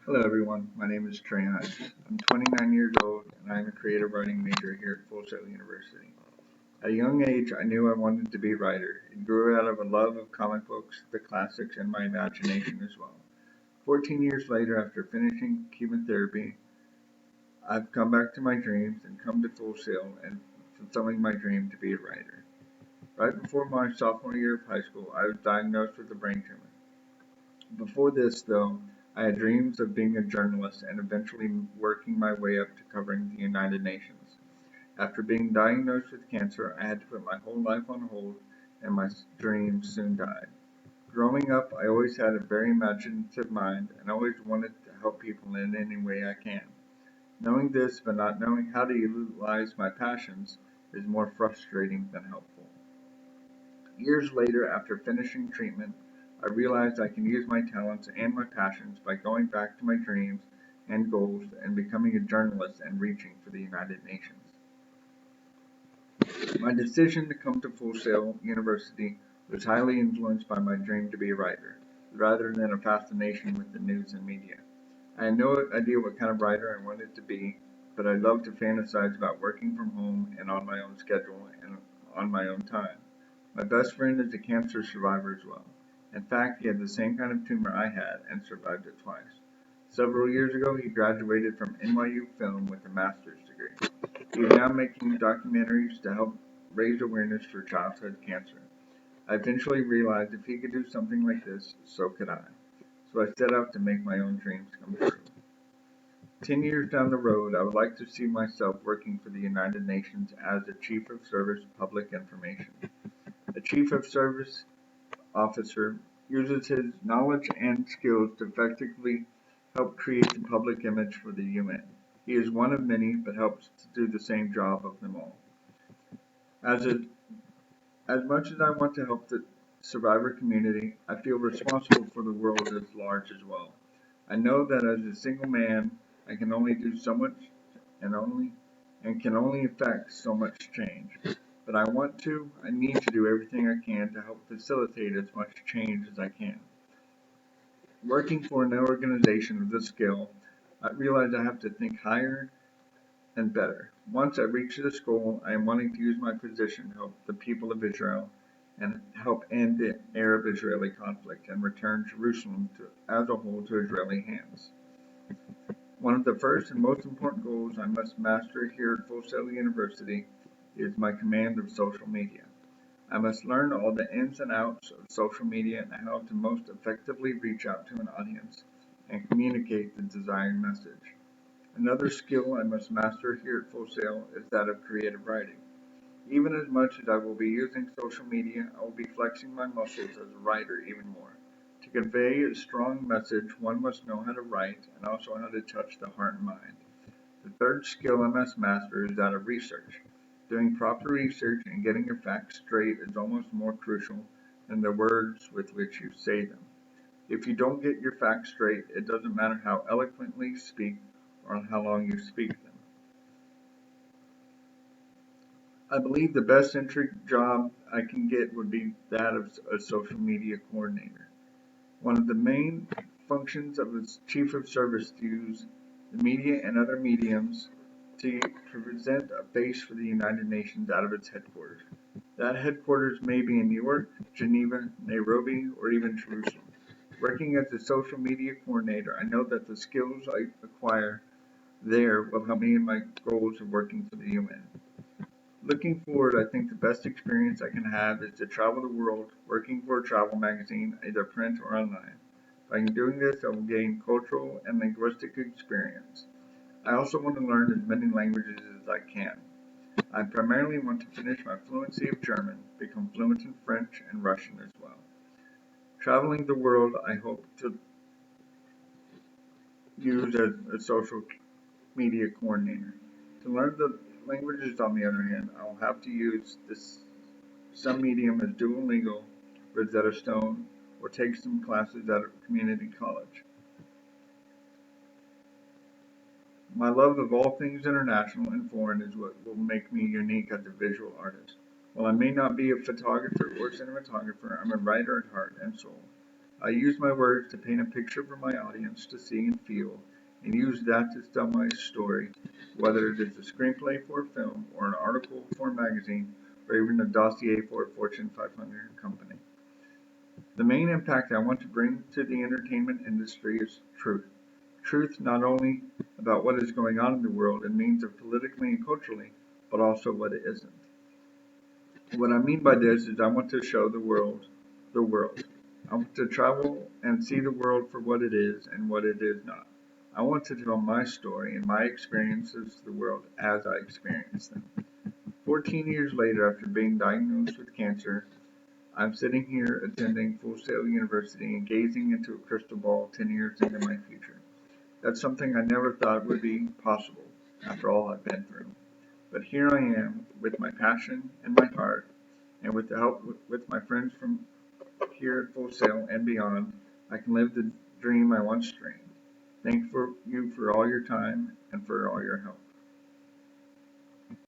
Hello everyone, my name is Trey Hines. I'm 29 years old and I'm a creative writing major here at Full Sail University. At a young age, I knew I wanted to be a writer. It grew out of a love of comic books, the classics, and my imagination as well. 14 years later, after finishing chemotherapy, I've come back to my dreams and come to Full Sail and fulfilling my dream to be a writer. Right before my sophomore year of high school, I was diagnosed with a brain tumor. Before this, though, I had dreams of being a journalist and eventually working my way up to covering the United Nations. After being diagnosed with cancer, I had to put my whole life on hold, and my dreams soon died. Growing up, I always had a very imaginative mind and always wanted to help people in any way I can. Knowing this, but not knowing how to utilize my passions, is more frustrating than helpful. Years later, after finishing treatment, I realized I can use my talents and my passions by going back to my dreams and goals and becoming a journalist and reaching for the United Nations. My decision to come to Full Sail University was highly influenced by my dream to be a writer, rather than a fascination with the news and media. I had no idea what kind of writer I wanted to be, but I loved to fantasize about working from home and on my own schedule and on my own time. My best friend is a cancer survivor as well. In fact, he had the same kind of tumor I had and survived it twice. Several years ago, he graduated from NYU Film with a master's degree. He is now making documentaries to help raise awareness for childhood cancer. I eventually realized if he could do something like this, so could I. So I set out to make my own dreams come true. 10 years down the road, I would like to see myself working for the United Nations as a Chief of Service Public Information. A Chief of Service officer uses his knowledge and skills to effectively help create the public image for the UN. He is one of many, but helps to do the same job of them all. As much as I want to help the survivor community, I feel responsible for the world at large as well. I know that as a single man, I can only do so much and can only affect so much change. But I need to do everything I can to help facilitate as much change as I can. Working for an organization of this scale, I realize I have to think higher and better. Once I reach this goal, I am wanting to use my position to help the people of Israel and help end the Arab-Israeli conflict and return Jerusalem as a whole to Israeli hands. One of the first and most important goals I must master here at Full Sail University is my command of social media. I must learn all the ins and outs of social media and how to most effectively reach out to an audience and communicate the desired message. Another skill I must master here at Full Sail is that of creative writing. Even as much as I will be using social media, I will be flexing my muscles as a writer even more. To convey a strong message, one must know how to write and also how to touch the heart and mind. The third skill I must master is that of research. Doing proper research and getting your facts straight is almost more crucial than the words with which you say them. If you don't get your facts straight, it doesn't matter how eloquently you speak or how long you speak them. I believe the best entry job I can get would be that of a social media coordinator. One of the main functions of a chief of service is to use the media and other mediums to present a face for the United Nations out of its headquarters. That headquarters may be in New York, Geneva, Nairobi, or even Jerusalem. Working as a social media coordinator, I know that the skills I acquire there will help me in my goals of working for the UN. Looking forward, I think the best experience I can have is to travel the world working for a travel magazine, either print or online. By doing this, I will gain cultural and linguistic experience. I also want to learn as many languages as I can. I primarily want to finish my fluency of German, become fluent in French and Russian as well. Traveling the world, I hope to use as a social media coordinator. To learn the languages, on the other hand, I'll have to use some medium as Duolingo, Rosetta Stone, or take some classes at a community college. My love of all things international and foreign is what will make me unique as a visual artist. While I may not be a photographer or cinematographer, I'm a writer at heart and soul. I use my words to paint a picture for my audience to see and feel, and use that to tell my story, whether it is a screenplay for a film, or an article for a magazine, or even a dossier for a Fortune 500 company. The main impact I want to bring to the entertainment industry is truth. Truth not only about what is going on in the world in means of politically and culturally, but also what it isn't. What I mean by this is I want to show the world. I want to travel and see the world for what it is and what it is not. I want to tell my story and my experiences to the world as I experience them. 14 years later, after being diagnosed with cancer, I'm sitting here attending Full Sail University and gazing into a crystal ball 10 years into my future. That's something I never thought would be possible after all I've been through. But here I am with my passion and my heart, and with the help with my friends from here at Full Sail and beyond, I can live the dream I once dreamed. Thank you for all your time and for all